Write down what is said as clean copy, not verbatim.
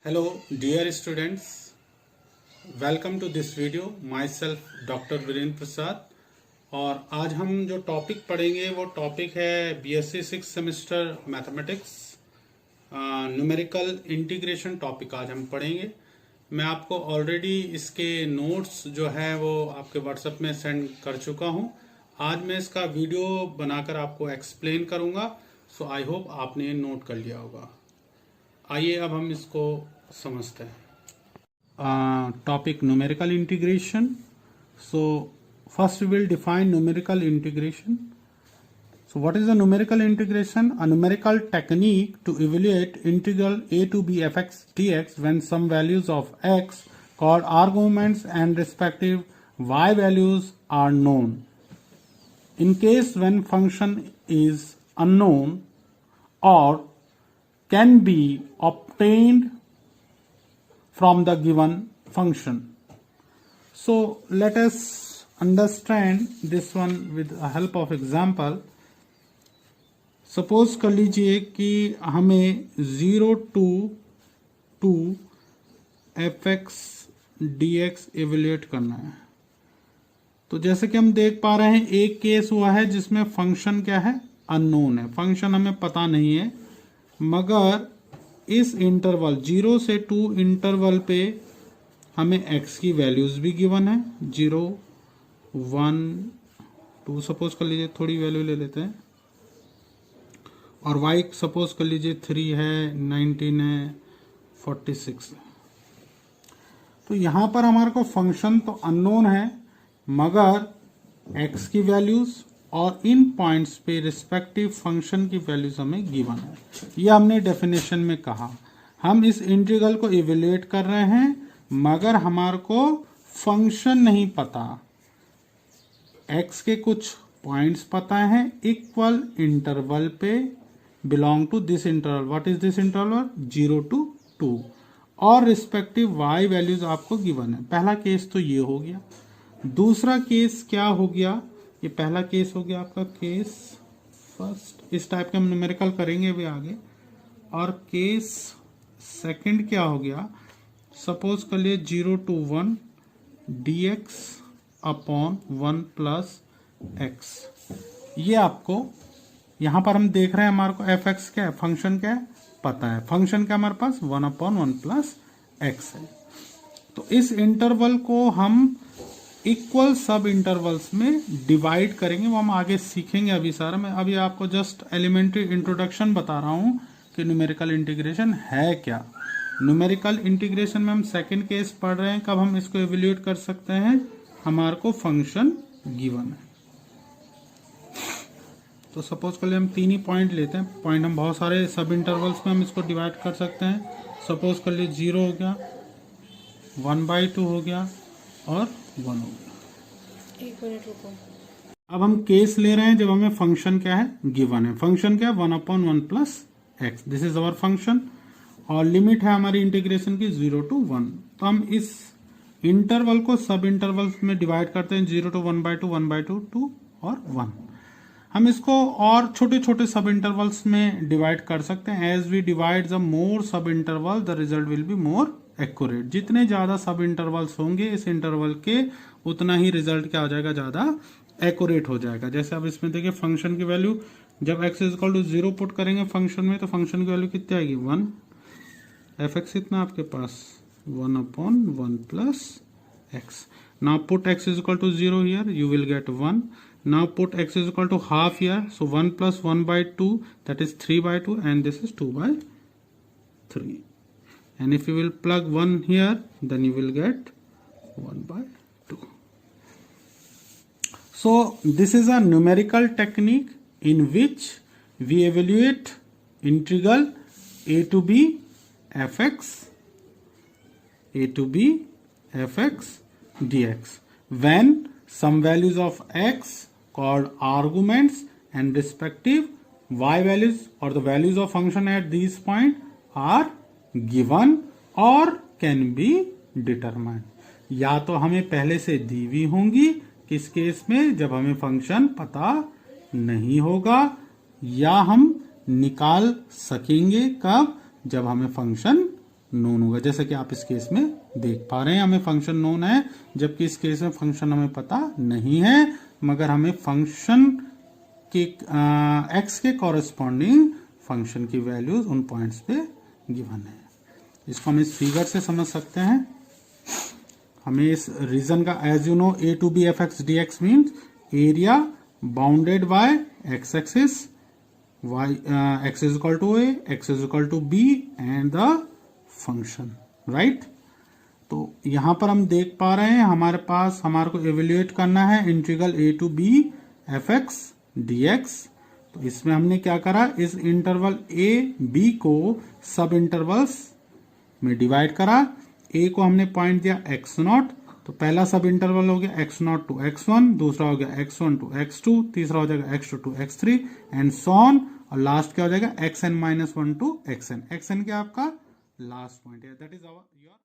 Hello dear students, welcome to this video. Myself Dr. Virendra प्रसाद। और आज हम जो टॉपिक पढ़ेंगे वो टॉपिक है BSc 6 semester mathematics numerical integration topic आज हम पढ़ेंगे। मैं आपको ऑलरेडी इसके नोट्स जो है वो आपके व्हाट्सएप में सेंड कर चुका हूँ। आज मैं इसका वीडियो बनाकर आपको एक्सप्लेन करूँगा, सो आई होप आपने नोट कर लिया होगा। आइए अब हम इसको समझते हैं। Topic numerical integration. So first we will define numerical integration. So what is a numerical integration? A numerical technique to evaluate integral a to b fx dx when some values of x called arguments and respective y values are known. In case when function is unknown or can be obtained from the given function. So let us understand this one with the help of example. Suppose कर लीजिए कि हमें 0 to 2 fx dx evaluate करना है। तो जैसे कि हम देख पा रहे हैं एक केस हुआ है जिसमें फंक्शन क्या है, अननोन है, फंक्शन हमें पता नहीं है, मगर इस इंटरवल 0 से 2 इंटरवल पे हमें x की वैल्यूज भी गिवन है, 0 1 2 सपोज कर लीजिए, थोड़ी वैल्यू ले लेते हैं, और y सपोज कर लीजिए 3 है, 19 है, 46 है। तो यहां पर हमारे को फंक्शन तो अननोन है मगर x की वैल्यूज और इन पॉइंट्स पे रिस्पेक्टिव फंक्शन की वैल्यूज हमें गिवन है। ये हमने डेफिनेशन में कहा। हम इस इंटीग्रल को इवेल्युएट कर रहे हैं मगर हमारे को फंक्शन नहीं पता, x के कुछ पॉइंट्स पता है इक्वल इंटरवल पे, belong to this interval. What is this interval? 0 to 2, और रिस्पेक्टिव y वैल्यूज आपको गिवन है। पहला केस तो ये हो गया। दूसरा केस क्या हो गया? ये पहला केस हो गया आपका केस फर्स्ट। इस टाइप के हम न्यूमेरिकल करेंगे भी आगे। और केस सेकंड क्या हो गया? सपोज कर लिए 0 to 1 dx upon 1 plus x. ये आपको यहां पर हम देख रहे हैं हमारे को एफ एक्स क्या है, फंक्शन क्या है पता है। फंक्शन क्या हमारे पास 1 अपॉन 1 प्लस एक्स है। तो इस इंटरवल को हम इक्वल सब इंटरवल्स में डिवाइड करेंगे, वो हम आगे सीखेंगे अभी सारा। मैं अभी आपको जस्ट एलिमेंट्री इंट्रोडक्शन बता रहा हूं कि न्यूमेरिकल इंटीग्रेशन है क्या। न्यूमेरिकल इंटीग्रेशन में हम सेकंड केस पढ़ रहे हैं, कब हम इसको इवेल्युएट कर सकते हैं, हमारे को फंक्शन गिवन है। तो सपोज कर लिए हम 3 ही पॉइंट लेते हैं, पॉइंट हम बहुत सारे सब इंटरवल्स में हम इसको डिवाइड कर सकते हैं। सपोज कर लिए 0 हो गया, 1/2 हो गया और 1 हो गया। एक मिनट रुको। अब हम केस ले रहे हैं जब हमें फंक्शन क्या है गिवन है। फंक्शन क्या है 1 upon 1 plus x, this is our function, और लिमिट है हमारी इंटीग्रेशन की 0 to 1। तो हम इस इंटरवल को सब इंटरवल्स में डिवाइड करते हैं, 0 to 1/2, 1/2, 2 और 1। हम इसको और छोटे छोटे सब इंटरवल्स में डिवाइड कर सकते हैं। As we divide the more sub interval the result will be more accurate. जितने ज्यादा सब इंटरवल्स होंगे इस इंटरवल के, उतना ही रिजल्ट क्या हो जाएगा, ज्यादा एक्यूरेट हो जाएगा। जैसे अब इसमें देखिए फंक्शन की वैल्यू जब x is equal to 0 put करेंगे फंक्शन में, तो फंक्शन की वैल्यू कितनी आएगी 1। एफ एक्स इतना आपके पास 1 upon 1 plus x. Now put x is equal to 0 here, you will get 1। Now put x is equal to half here, so 1 plus 1/2, that is 3/2, and this is 2/3. And if you will plug 1 here, then you will get 1/2. So this is a numerical technique in which we evaluate integral a to b fx dx when some values of x called arguments and respective y values or the values of function at these point are given or can be determined. या तो हमें पहले से दी हुई होंगी, किस case में, जब हमें फंक्शन पता नहीं होगा, या हम निकाल सकेंगे कब, जब हमें फंक्शन नोन होगा, जैसे कि आप इस केस में देख पा रहे हैं हमें फंक्शन नोन है, जबकि इस केस में फंक्शन हमें पता नहीं है, मगर हमें फंक्शन के एक्स के कॉरेस्पॉन्डिंग फंक्शन की वैल्यूज उन पॉइंट्स पे गिवन है। इसको हम इस फिगर से समझ सकते हैं। हमें इस रीजन का as you know a to b F x d x means area bounded by x axis, y x is equal to a, x is equal to b and the function, right? तो यहां पर हम देख पा रहे हैं हमारे पास हमारे को एवेल्युएट करना है integral a to b F x d x. तो इसमें हमने क्या करा, इस इंटरवल a b को सब इंटरवल्स में डिवाइड करा। a को हमने पॉइंट दिया x0, तो पहला सब इंटरवल हो गया x0 टू x1, दूसरा हो गया x1 टू x2, तीसरा हो जाएगा x2 to x3 and so on, और लास्ट क्या हो जाएगा xn-1 टू xn। xn क्या आपका लास्ट पॉइंट है, दैट इज आवर योर